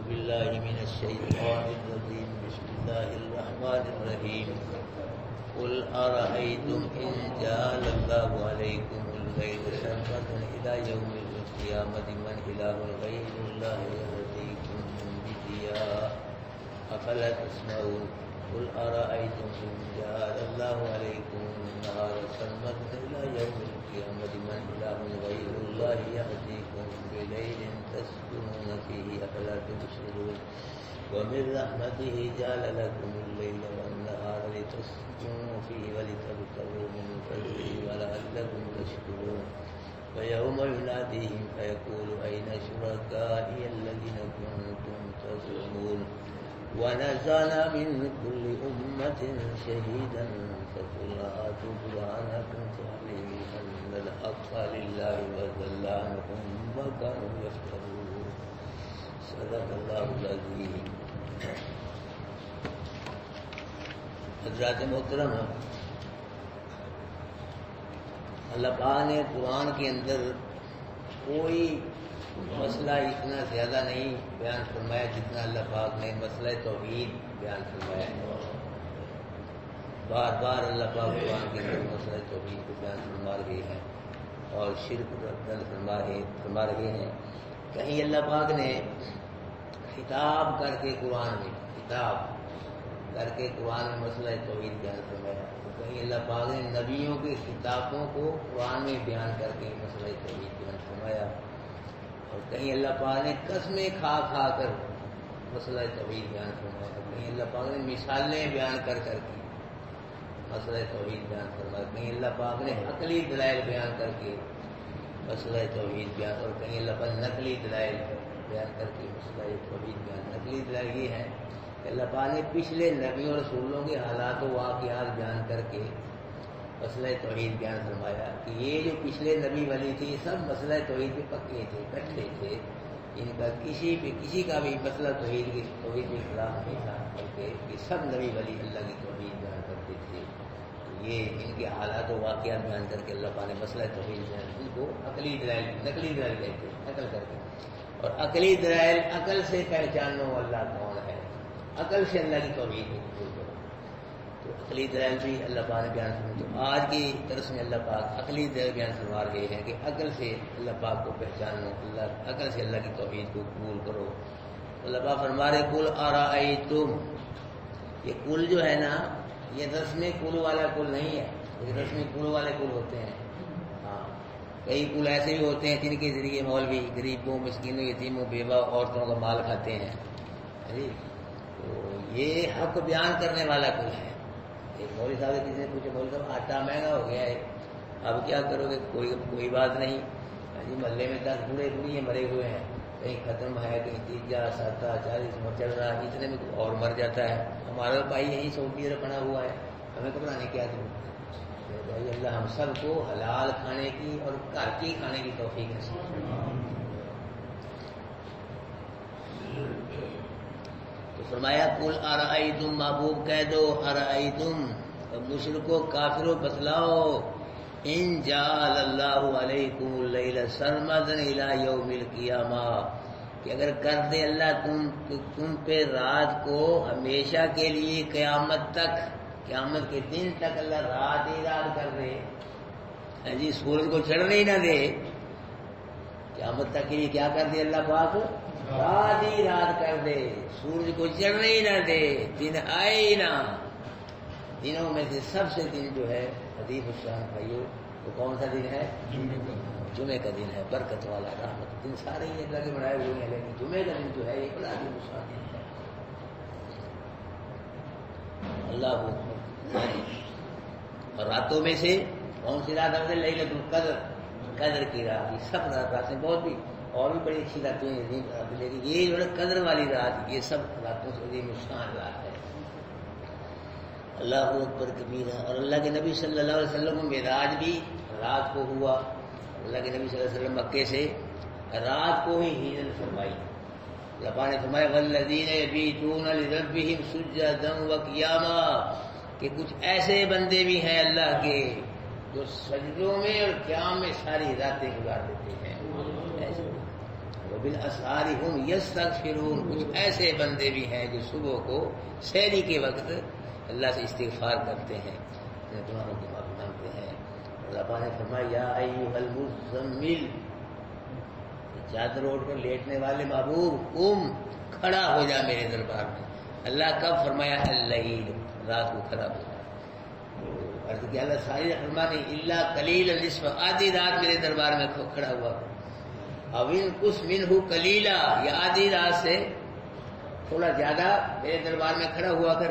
بالله من الشيطان الرجيم بسم الله الرحمن الرحيم قل أرأيتم إن جعل الله عليكم الليل سرمدا إلى يوم القيامة من إله غير الله يهديكم بضياء أفلا تسمعون قل أرأيتم إن جعل الله عليكم النهار سرمدا إلى يوم القيامة من إله غير الله يهديكم بليل تسكنون فيه أفلا تبصرون ومن رحمته جعل لكم الليل والنهار لتسكنوا فيه ولتبتغوا من فضله ولعلكم تشكرون ويوم يناديهم فيقول أين شركائي الذين كنتم تزعمون ونزعنا من كل أمة شهيدا فقلنا هاتوا برهانكم فعلموا أن الحق لله وضل عنهم ما كانوا يفترون صدق اللہ العظیم. حضرات محترم، اللہ پاک نے قرآن کے اندر کوئی مسئلہ اتنا زیادہ نہیں بیان فرمایا جتنا اللہ پاک نے مسئلہ توحید بیان فرمایا ہے. بار بار اللہ پاک قرآن کے اندر مسئلہ توحید کو بیان فرما رہے ہیں اور شرک رد فرما رہے ہیں. کہیں اللہ پاک نے خطاب کر کے قرآن میں مسئلہ توحید بیان فرمایا، تو کہیں اللہ پاک نے نبیوں کے خطابوں کو قرآن میں بیان کر کے مسئلہ توحید بیان فرمایا، اور کہیں اللہ پاک نے قسمیں کھا کر مسئلہ توحید بیان فرمایا، کہیں اللہ پاک نے مثالیں بیان کر کے مسئلہ توحید بیان فرمایا، کہیں اللہ پاک نے عقلی دلائل بیان کر کے مسئلہ توحید بیان، اور کہیں اللہ پاک نے نقلی دلائل بیان کر کے مسئلہ توحید بیان. نقلی دلائل یہ ہے کہ اللہ پاک نے پچھلے نبیوں اور رسولوں کے حالات و واقعات بیان کر کے مسئلہ توحید بیان فرمایا کہ یہ جو پچھلے نبی ولی تھے یہ سب مسئلہ توحید پہ پکے تھے، کٹھے تھے، ان کا کسی کا بھی مسئلہ توحید کے خلاف نہیں تھا، بلکہ یہ سب نبی ولی اللہ کی توحید بیان کرتے تھے. یہ ان کے حالات و واقعات بیان کر کے اللہ پاک نے مسئلہ توحید بیان، ان کو عقلی دلائل نقلی دلائل کہتے ہیں، نقل کر کے. اور عقلی دلائل عقل سے پہچانو اللہ کون ہے، عقل سے اللہ کی توحید کو قبول کرو. تو عقلی دلائل بھی اللہ پاک نے بیان فرمایا. تو آج کی درس میں اللہ پاک عقلی دلائل بیان فرما رہے ہیں کہ عقل سے اللہ پاک کو پہچانو، عقل سے اللہ کی توحید کو قبول کرو. اللہ پاک فرما رہے قل ارأیتم، یہ قل جو ہے نا یہ رسمی قل والا قل نہیں ہے، یہ رسمی قل والے قل ہوتے ہیں. کئی قل ایسے بھی ہوتے ہیں جن کے ذریعے مولوی غریبوں، مسکینوں، یتیموں، بیوہ عورتوں کا مال کھاتے ہیں. تو یہ حق بیان کرنے والا قل ہے. ایک مولوی صاحب سے کسی نے پوچھا مولوی صاحب آٹا مہنگا ہو گیا ہے، اب کیا کرو گے؟ کوئی بات نہیں جی، محلے میں 10 بوڑھے مرے ہوئے ہیں، کہیں ختم ہے، کہیں 30 70 40 چل رہا ہے، اتنے میں اور مر جاتا ہے. ہمارا بھائی یہیں سعودی عرب بنا ہوا ہے، ہمیں گھبرانے کیا ضرورت ہے؟ بھائی اللہ ہم سب کو حلال کھانے کی اور گھر کی کھانے کی توفیق نصیب فرمائے. تو فرمایا قل ارأیتم، محبوب کہہ دو ارأیتم، مشرکو کافرو بتلاؤ، ان جعل اللہ علیکم اللیل سرمدا الی یوم القیامہ، کہ اگر کر دے اللہ تم پہ رات کو ہمیشہ کے لیے قیامت تک، قیامت کے دن تک اللہ رات ہی رات کر دے، جی سورج کو چڑھنے ہی نہ دے، قیامت تک کے لیے کیا کر دے اللہ پاک؟ رات ہی رات کر دے، سورج کو چڑھنے ہی نہ دے، دن آئے ہی نہ. دنوں میں سے سب سے دن جو ہے عظیم الشان بھائیو وہ کون سا دن ہے؟ جمعے کا دن ہے، برکت والا، رحمت. دن سارے ہی اللہ کے بنائے ہوئے ہیں، لیکن جمعے کا دن جو ہے یہ بڑا عظیم الشان دن ہے. اللہ اور راتوں میں سے کون سی رات ہے؟ لیلۃ القدر، قدر کی رات. یہ سب راتیں بہت بھی اور بھی بڑی اچھی راتیں ہیں، لیکن یہ جو ہے قدر والی رات، یہ سب راتوں سے عظیم الشان رات ہے. اللہ اکبر کبیرہ. اور اللہ کے نبی صلی اللہ علیہ وسلم کو معراج بھی رات کو ہوا. اللہ کے نبی صلی اللہ علیہ وسلم مکے سے رات کو ہی ہجرت فرمائی. اللہ پاک نے فرمایا والذین یبیتون لربہم سجدا وقیاما، کہ کچھ ایسے بندے بھی ہیں اللہ کے جو سجدوں میں اور قیام میں ساری راتیں گزار دیتے ہیں. وبالاسحار هم یستغفرون، کچھ ایسے بندے بھی ہیں جو صبح کو سحری کے وقت اللہ سے استغفار کرتے ہیں، گناہوں کی معافی مانگتے ہیں۔ اللہ پاک نے فرمایا یا ایھا المزمل، چادر اوڑھ کر لیٹنے والے محبوب، قم، کھڑا ہو جا میرے دربار میں۔ اللہ کب فرمایا؟ اللیل، رات کو کھڑا ہو جا۔ عرض کیا اللہ ساری فرمانے الا قلیلا نصف، آدھی رات میرے دربار میں کھڑا ہوا، او انقص منہ قلیلا، یا آدھی رات سے تھوڑا زیادہ میرے دربار میں کھڑا ہوا کر،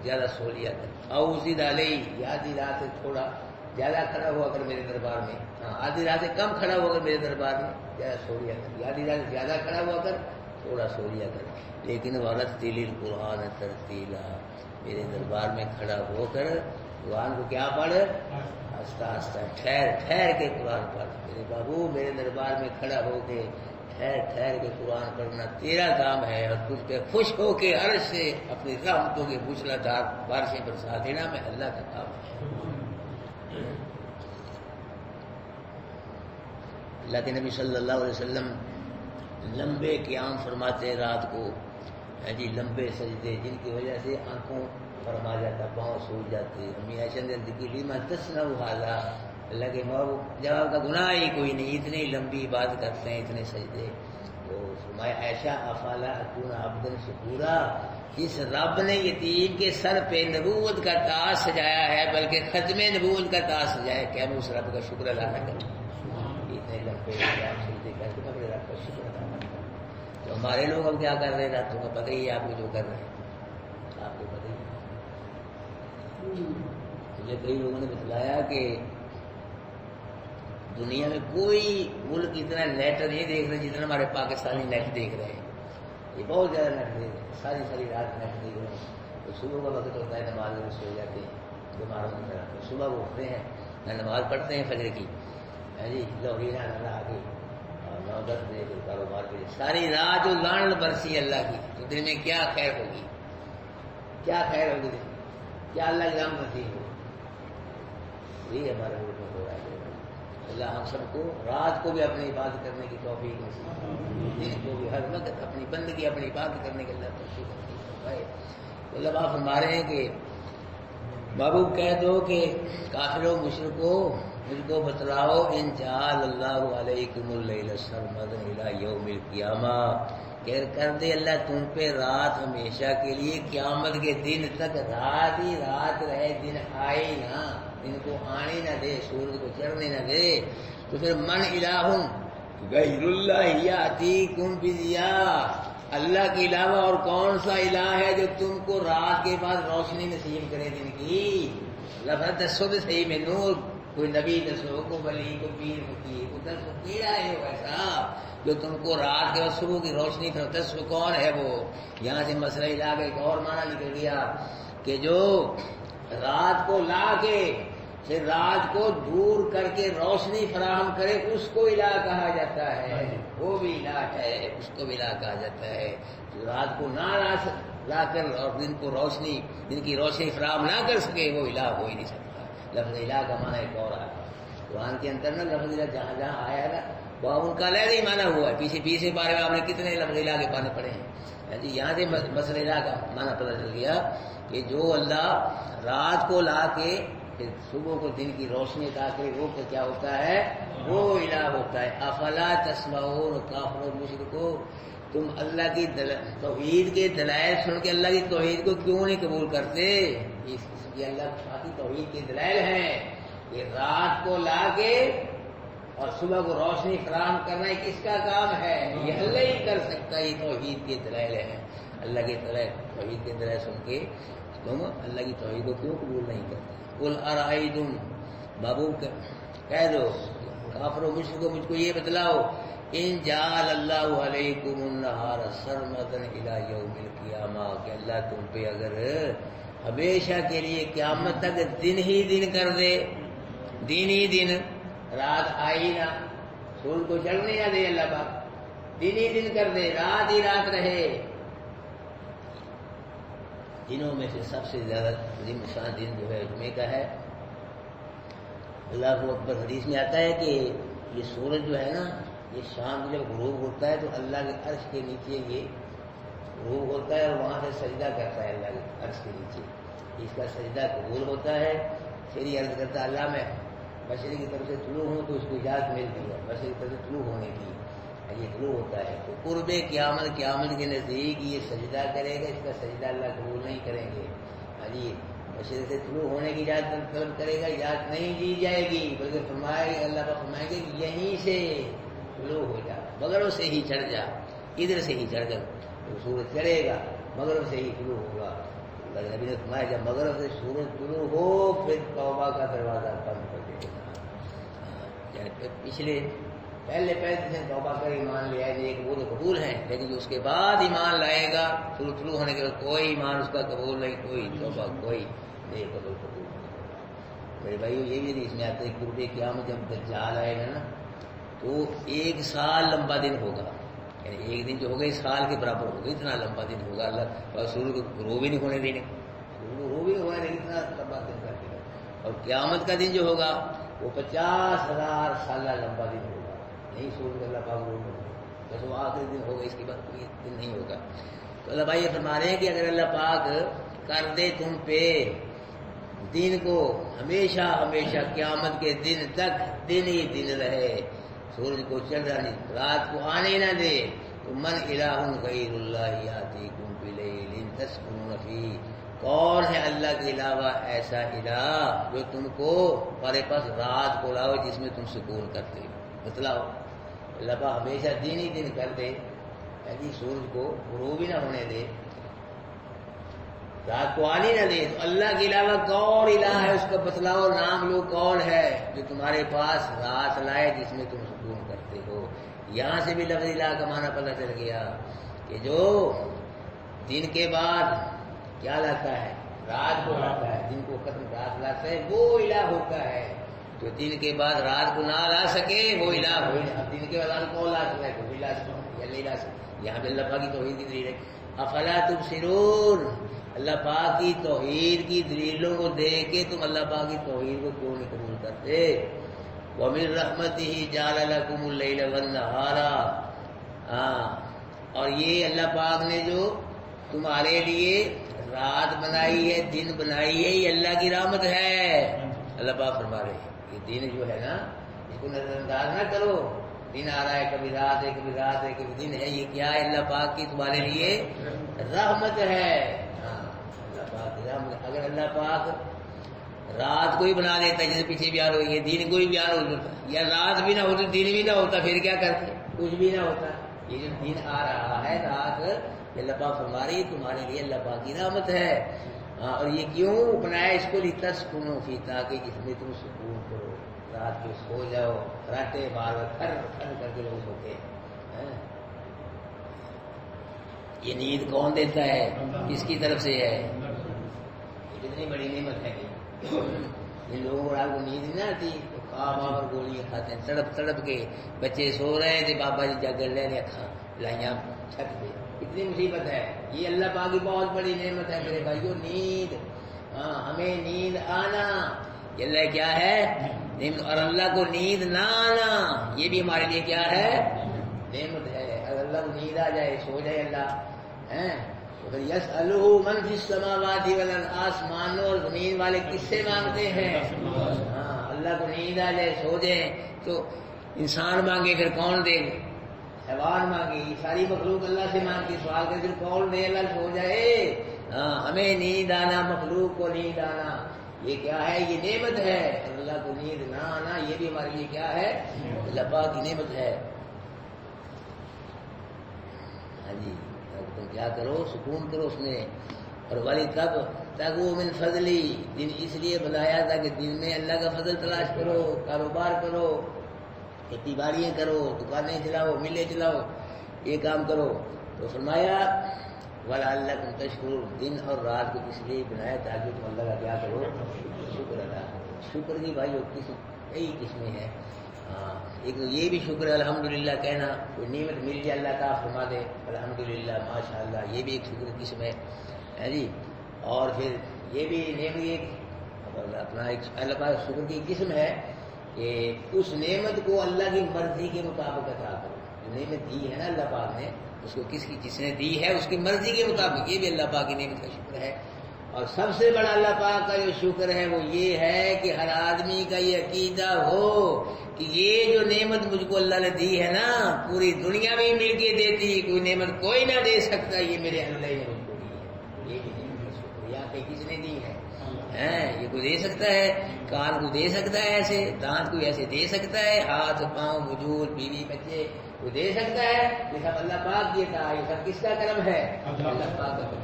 زیادہ سو لیا کر، او زد علی، یا آدھی رات سے تھوڑا زیادہ کھڑا ہوا کر میرے دربار میں، آدھی رات سے کم کھڑا ہوا کر میرے دربار میں، زیادہ سو لیا کر، یا آدھی رات سے زیادہ کھڑا ہوا کر، تھوڑا سو لیا کر، لیکن ورتل القرآن ترتیلا، میرے دربار میں کھڑا ہو کر قرآن کو کیا پڑھ؟ آہستہ آہستہ، ٹھہر ٹھہر کے قرآن پڑھ میرے بابو، میرے دربار میں کھڑا ہو کے ٹھہر ٹھہر کے قرآن پڑھنا تیرا کام ہے، اور تجھ پہ خوش ہو کے عرش سے اپنی رحمتوں کے موسلادھار بارشیں برسا دینا میں اللہ کا کام ہے۔ اللہ کے نبی صلی اللہ علیہ وسلم لمبے قیام فرماتے رات کو، جی لمبے سجدے، جن کی وجہ سے آنکھوں فرما جاتا، پاؤں سوج جاتے۔ امی عائشہ نے لما تصنع ھذا، اللہ کے محبوب جب آپ کا گناہ ہی کوئی نہیں، اتنی لمبی عبادت کرتے ہیں، اتنے سجدے، تو فرمایا عائشہ افلا اکون عبدا شکورا، جس رب نے یتیم کے سر پہ نبوت کا تاج سجایا ہے، بلکہ ختم نبوت کا تاج سجایا ہے، کیا میں اس رب کا شکر ادا نہ کروں؟ اتنے لمبے قیام سجدے کر کے میں اپنے رب کا شکر ادا نہ کروں؟ تو ہمارے لوگ اب کیا کر رہے ہیں؟ راتوں کا پتہ ہی ہے آپ کو جو کر رہے ہیں، آپ کو پتہ ہی ہے۔ مجھے کئی لوگوں نے بتلایا کہ دنیا میں کوئی ملک اتنا نیٹ نہیں دیکھ رہے جتنا ہمارے پاکستانی نیٹ دیکھ رہے ہیں، یہ بہت زیادہ نیٹ دیکھ رہے ہیں، ساری ساری رات نیٹ دیکھ رہے ہیں۔ تو صبح کا وقت ہوتا ہے، نماز میں سو جاتے ہیں، بیماروں میں کراتے ہیں، صبح وہ اٹھتے ہیں، نماز پڑھتے ہیں فجر کی، جی لوہینا نہ آگے اور 9-10 بجے کے کاروبار کے لیے ساری رات جو لانڈ برسی اللہ کی، تو دن میں کیا خیر ہوگی، کیا خیر ہوگی دن میں، کیا اللہ کی رحمت نصیب ہو؟ یہی ہمارے ملک میں ہو رہا ہے۔ اللہ ہم سب کو رات کو بھی اپنی عبادت کرنے کی توفیق نصیب فرمائے، دن کو بھی ہر وقت اپنی بندگی، اپنی عبادت کرنے کے اللہ توفیق نصیب فرمائے۔ تو اللہ آپ فرما رہے ہیں کہ بابو کہہ دو کہ کافروں مشرکوں مجھ کو بتلاؤ، ان جعل اللہ علیکم اللیل سرمدا الی یوم القیامہ، کر دے اللہ تم پہ رات ہمیشہ کے لیے قیامت کے دن تک، رات ہی رات رہے، دن آئے نہ، دن کو آنے نہ دے، سورج کو چڑھنے نہ دے، تو پھر من الہ غیر اللہ یاتیکم بضیاء، اللہ کے علاوہ اور کون سا الہ ہے جو تم کو رات کے بعد روشنی نصیب کرے دن کی؟ لفظ دسو تو صحیح میں نور، کوئی نبی دسو، کوئی ولی، کوئی پیر فقیر، کوئی دسو کیڑا ہے وہ ایسا جو تم کو رات کے بعد صبح کی روشنی کرو؟ دسو کون ہے وہ؟ یہاں سے مسئلہ الہ کا ایک اور معنی نکل گیا کہ جو رات کو لا کے پھر رات کو دور کر کے روشنی فراہم کرے، اس کو الہ کہا جاتا ہے، وہ بھی الہ ہے، اس کو بھی الہ کہا جاتا ہے۔ جو رات کو نہ لا کر اور دن کو روشنی، دن کی روشنی فراہم نہ کر سکے، وہ الہ ہو ہی نہیں سکتا۔ لفظ الہ کا معنی ایک اور آیا قرآن کے اندر نا، لفظ الہ جہاں جہاں آیا نا وہاں ان کا علیحدہ ہی معنی ہوا ہے، پیچھے بارے میں آپ نے کتنے لفظ الہ کے معنی پڑھے ہیں، جی یہاں سے مسئلہ الہ کا معنی پتہ چل گیا کہ جو اللہ رات کو لا کے پھر صبح کو دن کی روشنی عطا کرے، وہ کیا ہوتا ہے؟ وہ الہ ہوتا ہے۔ افلا تسمعون کافرون مشرکو، تم اللہ کی توحید کے دلائل سن کے اللہ کی توحید کو کیوں نہیں قبول کرتے؟ یہ اللہ کی توحید کے دلائل ہیں، یہ رات کو لا کے اور صبح کو روشنی فراہم کرنا یہ کس کا کام ہے؟ یہ اللہ ہی کر سکتا ہے، یہ توحید کے دلائل ہیں۔ اللہ کے توحید کے دلائل سن کے تم اللہ کی توحید کو کیوں قبول نہیں کرتے؟ قل ارائیتم، بابو کہہ دو کافروں مشرکو مجھ کو یہ بتلاؤ، ان جعل اللہ علیکم النہار سرمدا الی یوم القیامہ، کہ اللہ تم پہ اگر ہمیشہ کے لیے قیامت تک دن ہی دن کر دے، دن ہی دن، رات آئی نہ، سورج کو چڑھنے نہ دے اللہ پاک، دن ہی دن کر دے، رات ہی رات رہے۔ دنوں میں سے سب سے زیادہ عظیم شان دن جو ہے جمعے کا ہے۔ اللہ اکبر، حدیث میں آتا ہے کہ یہ سورج جو ہے نا، یہ شام جب غروب ہوتا ہے تو اللہ کے عرش کے نیچے یہ غروب ہوتا ہے اور وہاں سے سجدہ کرتا ہے اللہ کے عرش کے نیچے، اس کا سجدہ قبول ہوتا ہے، پھر یہ عرض کرتا ہے اللہ میں مشرق کی طرف سے طلوع ہوں تو اس کو اجازت ملتی ہے مشرق کی طرف سے طلوع ہونے کی، یہ طلوع ہوتا ہے تو قرب قیامت کے نزدیک یہ سجدہ کرے گا، اس کا سجدہ اللہ قبول نہیں کریں گے۔ جی مشرق سے طلوع ہونے کی اجازت طلب کرے گا، اجازت نہیں دی جائے گی، بلکہ فرمائے اللہ کا فرمائے گا یہیں سے طلوع ہو جا، مغرب سے ہی چڑھ جا، ادھر سے ہی چڑھ جا، تو سورج چڑھے گا مغرب سے ہی طلوع ہوگا۔ نبی نے فرمایا جب مغرب سے سورج طلوع ہو پھر توبہ کا دروازہ بند کر دے گا۔ پچھلے پہلے جس نے توبہ کر ایمان لے آئے ایک وہ تو قبول ہیں، لیکن جو اس کے بعد ایمان لائے گا طلوع ہونے کے بعد کوئی ایمان اس کا قبول نہیں، کوئی توبہ کوئی نہیں قبول نہیں۔ میرے بھائیو یہ بھی اس میں آتا ہے قرب قیامت جب دجال آئے گا نا تو 1 سال لمبا دن ہوگا، یعنی ایک دن جو ہوگا اس سال کے برابر ہوگا، اتنا لمبا دن ہوگا، اللہ سورج کو غروب بھی نہیں ہونے دینے، سورج کو غروب بھی نہیں ہونے دینے، اتنا لمبا دن کر دے گا۔ اور قیامت کا دن جو ہوگا وہ 50,000 سالہ لمبا دن ہوگا، نہیں سورج کا اللہ پاک غروب ہوگا، بس وہ آخری دن ہوگا، اس کے بعد کوئی دن نہیں ہوگا۔ تو اللہ بھائی یہ فرما رہے ہیں کہ اگر اللہ پاک کر دے تم پہ دن کو ہمیشہ قیامت کے دن تک دن ہی دن رہے، سورج کو چڑھنا نہیں، رات کو آنے نہ دے، تو من الہ غیر اللہ یاتیکم بلیل تسکنون فیہ، کون ہے اللہ کے علاوہ ایسا الہ جو تم کو ہمارے پاس رات کو لاؤ جس میں تم سکون کرتے ہو، بتلاؤ۔ اللہ پاک ہمیشہ دن ہی دن کر دے، یعنی سورج کو غروب ہی نہ ہونے دے، رات کو آنے نہ دے، تو اللہ کے علاوہ کون الہ ہے اس کا بتلاؤ، نام لو کون ہے جو تمہارے پاس رات لائے جس میں تم سکون کرتے ہو۔ یہاں سے بھی لفظ الہ کا معنی پتہ چل گیا کہ جو دن کے بعد کیا لاتا ہے، رات کو لاتا ہے، دن کو ختم رات لاتا ہے، وہ الہ ہوتا ہے۔ جو دن کے بعد رات کو نہ لا سکے وہ الہ ہو، دن کے بعد رات کو لا سکتا ہے کوئی لا سکتا یا نہیں لا سکتا۔ یہاں پہ اللہ پاک کی توحید کی دلیل ہے، افلا تبصرون، اللہ پاک کی توحید کی دلیلوں کو دیکھ کے تم اللہ پاک کی توحید کو کیوں نہیں قبول کرتے؟ وَمِن رَحْمَتِهِ جَعَلَ لَكُمُ اللَّيْلَ وَالنَّهَارَ، اور یہ اللہ پاک نے جو تمہارے لیے رات بنائی ہے، دن بنائی ہے، یہ اللہ کی رحمت ہے۔ اللہ پاک فرما رہے ہیں یہ دن جو ہے نا اس کو نظر انداز نہ کرو، دن آ رہا ہے، کبھی رات ہے، کبھی رات ہے، کبھی دن ہے، یہ کیا ہے؟ اللہ پاک کی تمہارے لیے رحمت ہے۔ اللہ پاک کی رحمت، اگر اللہ پاک رات کو ہی بنا دیتا جیسے پیچھے بیان ہوئی ہے، دن کو ہی بیان ہو جاتا، یا رات بھی نہ ہوتی دن بھی نہ ہوتا، پھر کیا کرتے؟ کچھ بھی نہ ہوتا۔ یہ جو دن آ رہا ہے، رات، اللہ پاک فرما رہی ہے تمہارے لیے اللہ پاک کی رحمت ہے۔ اور یہ کیوں بنایا اس کو؟ لتسکنوا فیہ، تاکہ اس میں تم سکون کرو، رات کو سو جاؤ، راتے بار کر کے لوگ سوتے ہیں۔ یہ نیند کون دیتا ہے؟ کس کی طرف سے ہے؟ کتنی بڑی نعمت ہے یہ۔ ان لوگوں کو رات کو نیند نہ آتی تو خواب اور گولیاں کھاتے ہیں، تڑپ کے، بچے سو رہے تھے، بابا جی جاگر لے رہے کھا لائیاں چھت پہ، اتنی مصیبت ہے۔ یہ اللہ پاک کی بہت بڑی نعمت ہے میرے بھائیو، نیند، ہمیں نیند آنا، یہ اللہ کیا ہے؟ اور اللہ کو نیند نہ آنا یہ بھی ہمارے لیے کیا ہے؟ نعمت ہے۔ اگر اللہ کو نیند آ جائے، سو جائے اللہ، یسألہ من فی السماوات والارض، آسمانوں اور زمین والے کس سے مانگتے ہیں؟ اللہ کو نیند آ جائے، سو جائے تو انسان مانگے پھر کون دے؟ حیوان مانگے، یہ ساری مخلوق اللہ سے مانگتی، سوال کرے پھر کون دے؟ اللہ سو جائے۔ ہمیں نیند آنا، مخلوق کو نیند آنا، یہ کیا ہے؟ یہ نعمت ہے۔ اور اللہ کو نیند نہ آنا یہ بھی ہمارے لیے کیا ہے؟ اللہ پاک کی نعمت ہے۔ ہاں جی، تم کیا کرو؟ سکون کرو اس میں۔ اور والی تب وہ من فضلی، دن اس لیے بنایا تھا کہ دن میں اللہ کا فضل تلاش کرو، کاروبار کرو، کھیتی باڑیاں کرو، دکانیں چلاؤ، ملیں چلاؤ، یہ کام کرو۔ تو فرمایا وَلَعَلَّكُمْ تَشْكُرُونَ، دن اور رات کو اس لیے بنایا تاکہ تم اللہ کا کیا کرو؟ شکر ادا کرو۔ شکر کی بھائی کئی قسمیں ہیں۔ ایک تو یہ بھی شکر ہے الحمدللہ کہنا، کوئی نعمت مل جائے اللہ کا فرما دے الحمدللہ ماشاءاللہ، یہ بھی ایک شکر کی قسم ہے جی۔ اور پھر یہ بھی نعمت ایک اپنا ایک اللہ کا شکر کی قسم ہے کہ اس نعمت کو اللہ کی مرضی کے مطابق عطا کرو. جو نعمت دی ہے نا اللہ پاک نے، اس کو جس نے دی ہے اس کی مرضی کے مطابق، یہ بھی اللہ پاک کی نعمت کا شکر ہے. اور سب سے بڑا اللہ پاک کا جو شکر ہے وہ یہ ہے کہ ہر آدمی کا یہ عقیدہ ہو کہ یہ جو نعمت مجھ کو اللہ نے دی ہے نا، پوری دنیا میں مل کے دیتی، کوئی نعمت کوئی نہ دے سکتا، یہ میرے اللہ نے مجھ کو دی ہے. یہ بھی نعمت کا شکریہ کہ کس نے دی ہے. یہ کوئی دے سکتا ہے، کان کو دے سکتا ہے ایسے، دانت کو ایسے دے سکتا ہے، ہاتھ پاؤں وجود بیوی بچے کو دے سکتا ہے. یہ سب اللہ پاک دیتا ہے. یہ سب کس کا کرم ہے؟ اللہ پاک کا کرم.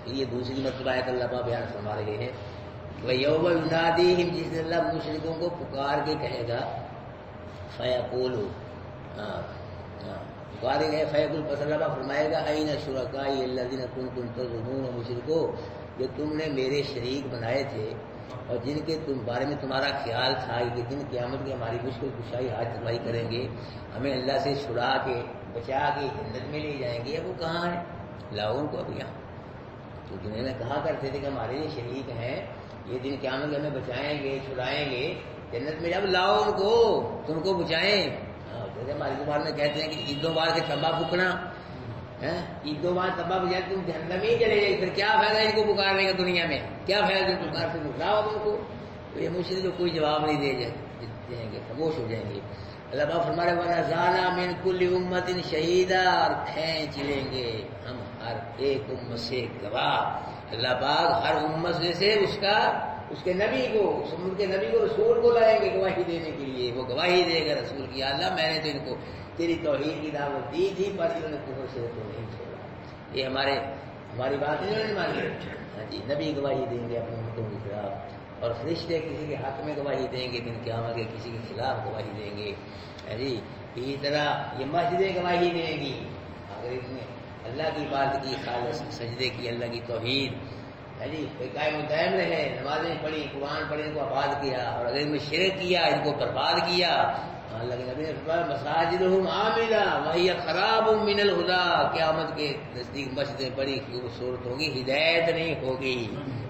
یہ دوسری مرتبہ ہے کہ اللہ پاک بیان فرما رہے ہیں کہ یوم ینادیہم، جس دن اللہ مشرکوں کو پکار کے کہے گا، فیقولو، پکارے گئے، فیقول، پس اللہ پاک فرمائے گا، این شرکائی الذین کنتم تزعمون، مشرکو جو تم نے میرے شریک بنائے تھے اور جن کے بارے میں تمہارا خیال تھا کہ دن قیامت کی ہماری مشکل کشائی ہاتھ تلوائی کریں گے، ہمیں اللہ سے چھڑا کے بچا کے جنت میں لے جائیں گے. اب وہ کہاں ہے؟ لاؤ ان کو اب یہاں. تو جنہیں میں کہا کرتے تھے کہ ہمارے یہ شریک ہیں، یہ دن قیامت ہمیں بچائیں گے چھڑائیں گے جنت میں، جب لاؤ ان کو، تم کو بچائیں. جیسے ہماری زبان میں کہتے ہیں کہ عیدوں بار کے تباہ پھکنا، عیدوں بار تباہ بجائے تم جہنم ہی چلے جائے، پھر کیا فائدہ ان کو پکارنے کا دنیا میں؟ کیا فائدہ پکار سے لاؤ ان کو. تو یہ مشرک جو کوئی جواب نہیں دیں گے، خاموش ہو جائیں گے. اللہ پاک فرما رہے وَنَزَعْنَا مِن كُلِّ أُمَّةٍ شَهِيدًا، اور کھینچ لیں گے ہم ہر ایک امت سے گواہ. اللہ پاک ہر امت سے اس کے نبی کو، ان کے نبی کو، رسول کو لائیں گے گواہی دینے کے لیے. وہ گواہی دے گا رسول کی، اللہ میں نے تو ان کو تیری توحید کی دعوت دی تھی پر انہوں نے کفر سے تو نہیں چھوڑا. یہ ہماری بات نہیں مانی. ہاں جی، نبی گواہی دیں گے اپنے امتوں کے خلاف، اور فرشتے کسی کے حق میں گواہی دیں گے، دن قیامت کے کسی کے خلاف گواہی دیں گے. جی اسی طرح یہ مسجدیں گواہی دیں گی اگر اس نے اللہ کی بات کی، خالص سجدے کی، اللہ کی توحید، جی قائم و دائم رہے، نمازیں پڑھی، قرآن پڑھی، ان کو آباد کیا، اور اگر ان میں شرک کیا، ان کو برباد کیا. اللہ کے نبی نے فرمایا مساجدہم عامرہ وہی خراب من الہدی، قیامت کے نزدیک مسجدیں بڑی خوبصورت ہوں گی، ہدایت نہیں ہوگی،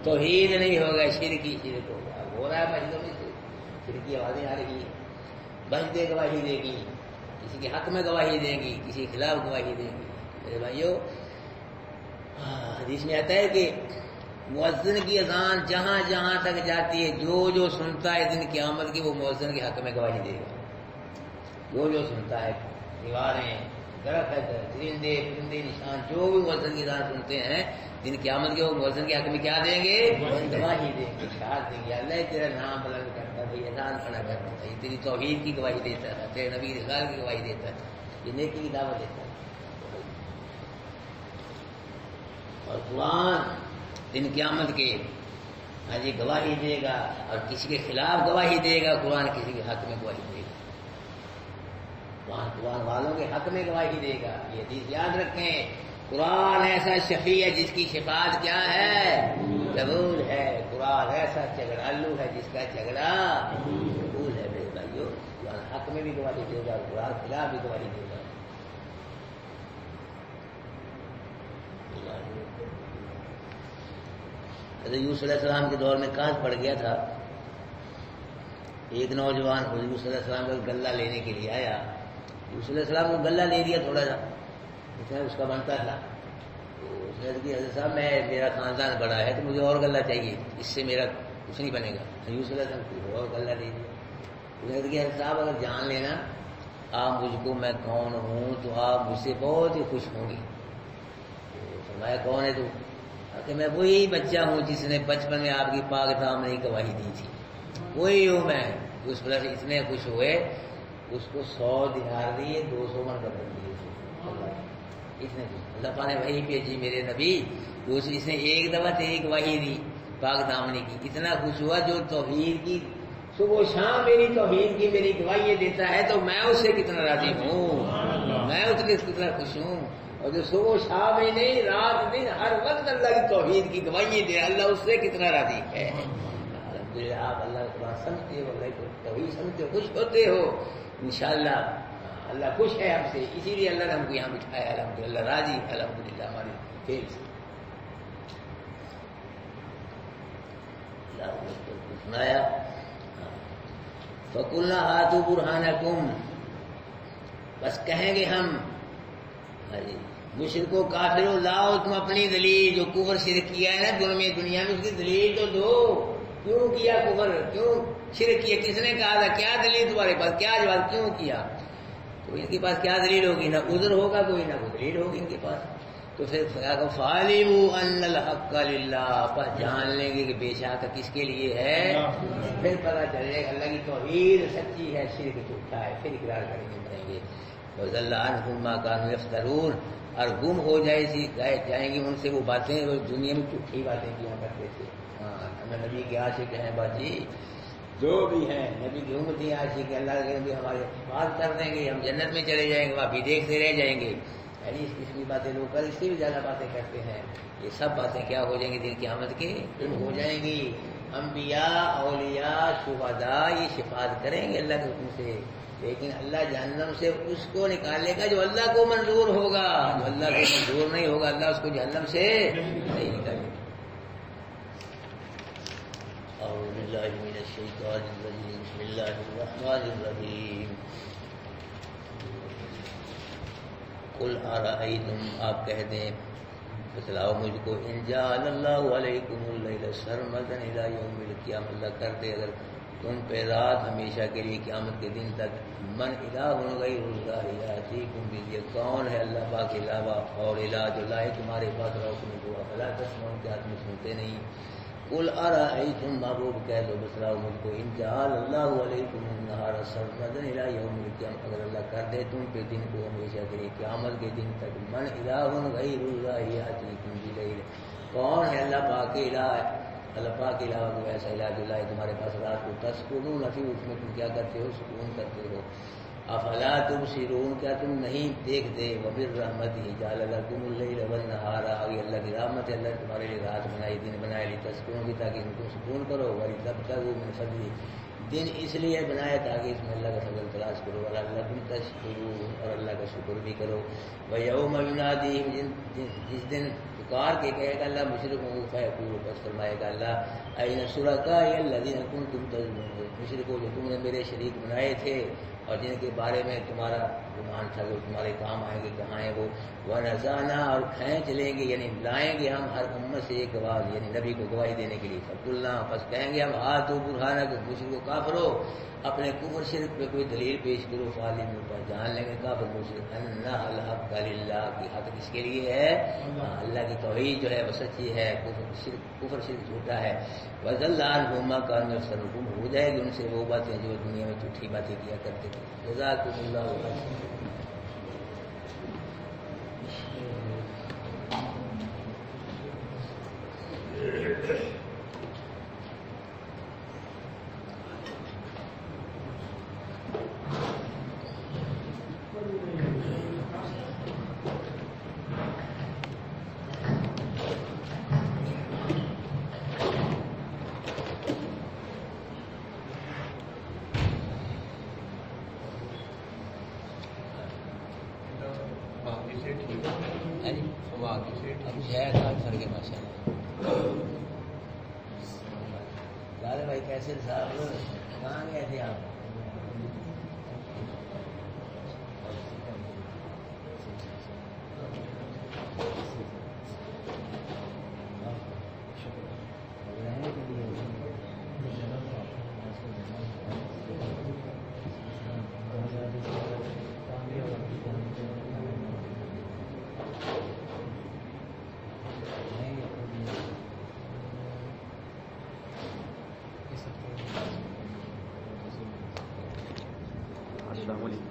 توحید نہیں ہوگا، شرک ہوگا. ہو رہا ہے مسجدوں میں شرک کی آوازیں آ رہی ہیں. مسجدیں گواہی دے گی، کسی کے حق میں گواہی دیں گی، کسی کے خلاف گواہی دیں گی. میرے بھائیو، حدیث میں آتا ہے کہ مؤذن کی اذان جہاں جہاں تک جاتی ہے، جو سنتا ہے دن قیامت کی، وہ مؤذن کے حق میں گواہی دے گا. جو سنتا ہے، دیواریں، درخت، درندے پرندے نشان، جو بھی مؤذن کی اذان سنتے ہیں دن قیامت کے، وہ مؤذن کے حق میں کیا دیں گے؟ گواہی دیں گے، شہادت دیں گے. اللہ تیرا نام بلند کرتا ہے، اذان پڑھا کرتا ہے، تیری توحید کی گواہی دیتا ہے، تیرے نبی رسال کی گواہی دیتا ہے، یہ نیکی کی دعوت دیتا ہے. اور قرآن دن قیامت کے ہاں جی گواہی دے گا، اور کسی کے خلاف گواہی دے گا. قرآن کسی کے حق میں گواہی دے گا، قرآن والوں کے حق میں گواہی دے گا. یہ حدیث یاد رکھیں. قرآن ایسا شفیع ہے جس کی شفاعت کیا ہے؟ قبول ہے. قرآن ایسا جھگڑالو ہے جس کا جھگڑا قبول ہے. میرے بھائیو، قرآن حق میں بھی گواہی دے گا، قرآن خلاف بھی گواہی دے گا. حضرت یوسف علیہ السلام کے دور میں قحط پڑ گیا تھا. ایک نوجوان حضرت یوسف علیہ السلام کا غلہ لینے کے لیے آیا. یوسف علیہ السلام کو غلہ لے لیا تھوڑا سا، اس کا بنتا تھا. تو اس نے کہا حضرت صاحب میرا خاندان بڑا ہے تو مجھے اور غلہ چاہیے، اس سے میرا کچھ نہیں بنے گا. یوسف علیہ السلام کو اور غلہ لے لیا. اس نے کہا حضرت صاحب اگر جان لینا آپ مجھ کو میں کون ہوں تو آپ مجھ سے بہت ہی خوش ہوں گی. تو فرمایا کون ہے تو؟ کہ میں وہی بچہ ہوں جس نے بچپن میں آپ کی پاک دامنی کی گواہی دی تھی، وہی ہوں میں. اس وجہ سے اتنے خوش ہوئے، اس کو 100 دینار دیے، 200 من کا بن دیے. اتنے اللہ پاک نے وہی بھیجی میرے نبی. اس نے ایک دفعہ ایک گواہی دی پاک دامنی کی، اتنا خوش ہوا. جو توحید کی صبح و شام میری توحید کی میری گواہی دیتا ہے تو میں اس سے کتنا راضی ہوں، میں اس سے کتنا خوش ہوں. اور جو صبح و شام ہی نہیں، رات دن ہر وقت اللہ کی توحید کی گواہی دے، اللہ اس سے کتنا راضی ہے. الحمدللہ آپ اللہ کو سمجھتے ہو، اللہ کو توحید سمجھتے ہو، خوش ہوتے ہو. انشاءاللہ اللہ خوش ہے ہم سے، اسی لیے اللہ نے ہم کو یہاں بٹھایا. الحمدللہ راضی ہے الحمدللہ ہماری فیل سے. سنایا. فَقُلْنَا هَاتُوا بُرْهَانَكُمْ، بس کہیں گے ہم مشرکو کافرو لاؤ تم اپنی دلیل، جو کفر شرک کیا ہے نا دنیا میں اس کی دلیل تو دو. کیوں کیا کفر، کیوں شرک کیا، کس نے کہا تھا، کیا دلیل تمہارے پاس، کیا جواب، کیوں کیا؟ تو ان کے پاس کیا دلیل ہوگی؟ نہ عذر ہوگا کوئی، نہ کوئی دلیل ہوگی ان کے پاس. تو پھر فَعَلِمُوا أَنَّ الْحَقَّ لِلَّهِ، پس جان لیں گے کہ بے شک کس کے لیے ہے. پھر پتہ چلے گا اللہ کی توحید سچی ہے، شرک جھوٹا ہے، پھر اقرار کریں گے مریں گے. وَضَلَّ عَنْهُمْ مَا كَانُوا يَفْتَرُونَ، اور گم ہو جائیں گی ان سے وہ باتیں وہ دنیا میں جھوٹی باتیں کیا کرتے تھے. ہاں ہمیں نبی کے عاشق ہیں باجی، جو بھی ہیں نبی کی امتی عاشق اللہ کے ہمارے بات کر دیں گے، ہم جنت میں چلے جائیں گے، وہاں بھی دیکھتے رہ جائیں گے. اس قسم کی باتیں لوگ کر اس سے بھی زیادہ باتیں کرتے ہیں. یہ سب باتیں کیا ہو جائیں گی دن قیامت کے دن ہو جائیں گی. انبیاء، اولیاء، شہداء یہ شفاعت کریں گے اللہ کے حکم سے، لیکن اللہ جہنم سے اس کو نکالے گا جو اللہ کو منظور ہوگا. جو اللہ کو منظور نہیں ہوگا اللہ اس کو جہنم سے نہیں نکالے گا. اعوذ باللہ من الشیطان الرجیم، بسم اللہ الرحمن الرحیم. قل ارأیتم، آپ کہہ دیں بتلاؤ مجھ کو، ان جعل اللہ علیکم اللیل سرمدا الی یوم القیامہ، اللہ کر دے اگر تم پہ رات ہمیشہ کے لیے قیامت کے دن تک، من الہ غیر اللہ یاتیکم بہ، کون ہے اللہ پاک کے علاوہ اور الہ جو لائے تمہارے پاس روشنی کو، افلا تسمعون، کیا تم سنتے نہیں؟ قل ارأیتم، محبوب کہہ دو بتلاؤ مجھ کو، ان جعل اللہ علیکم النہار سرمدا الی یوم القیامہ، اگر اللہ کر دے تم پہ دن کو ہمیشہ کے لیے قیامت کے دن تک، من الہ غیر اللہ یاتیکم بلیل، کون ہے اللہ پاک کے الہ، اللہ پاک کے علاوہ کوئی ایسا الہ جو لائے تمہارے پاس رات کو، تسکنون فی، اس میں تم کیا کرتے ہو، سکون کرتے ہو. افلا تبصرون، کیا تم نہیں دیکھتے؟ وبالرحمتہ جعل لکم اللیل والنہار، آگے اللہ کی رحمت ہے، اللہ نے تمہارے لیے رات بنائی دن بنائے، لتسکنوا بھی تاکہ ان کو سکون کرو، ولتبتغوا من فضلہ، دن اس لیے بنایا تاکہ اس میں اللہ کا فضل تلاش کرو، ولعلکم تشکرون، اور اللہ کا شکر بھی کرو. ویوم ینادیہم، جس دن پکار کے کہے گا اللہ مشرکوں کو، فیقول، بس فرمائے گا اللہ این شرکائی الذین کنتم تزعمون، مشرکوں جو تم نے میرے شریک بنائے تھے اور جن کے بارے میں تمہارا گمان تھا وہ تمہارے کام آئیں گے، کہاں ہیں وہ؟ وَنَزَعْنَا، اور کھینچ لیں گے، یعنی لائیں گے ہم ہر امت سے ایک گواہ، یعنی نبی کو گواہی دینے کے لیے. فَقُلْنَا، پس کہیں گے ہم، ہاتھو برہانکم، مشرکو کافرو اپنے کفر شرک پہ کوئی دلیل پیش کرو، فعلموا، پر جان لیں گے کافر مشرک، انّ الحق للہ، کی حق کس کے لیے ہے؟ اللہ کی توحید جو ہے وہ سچی ہے، کفر شرک جھوٹا ہے. وَضَلَّ عَنْهُمْ مَا كَانُوا يَفْتَرُونَ، ہو جائے گی ان سے وہ باتیں جو دنیا میں جھوٹی باتیں کیا کرتے تھے. جزاکم اللہ خیر. بھائی کیسے صاحب کہاں گئے تھے آپ؟ السلام علیکم.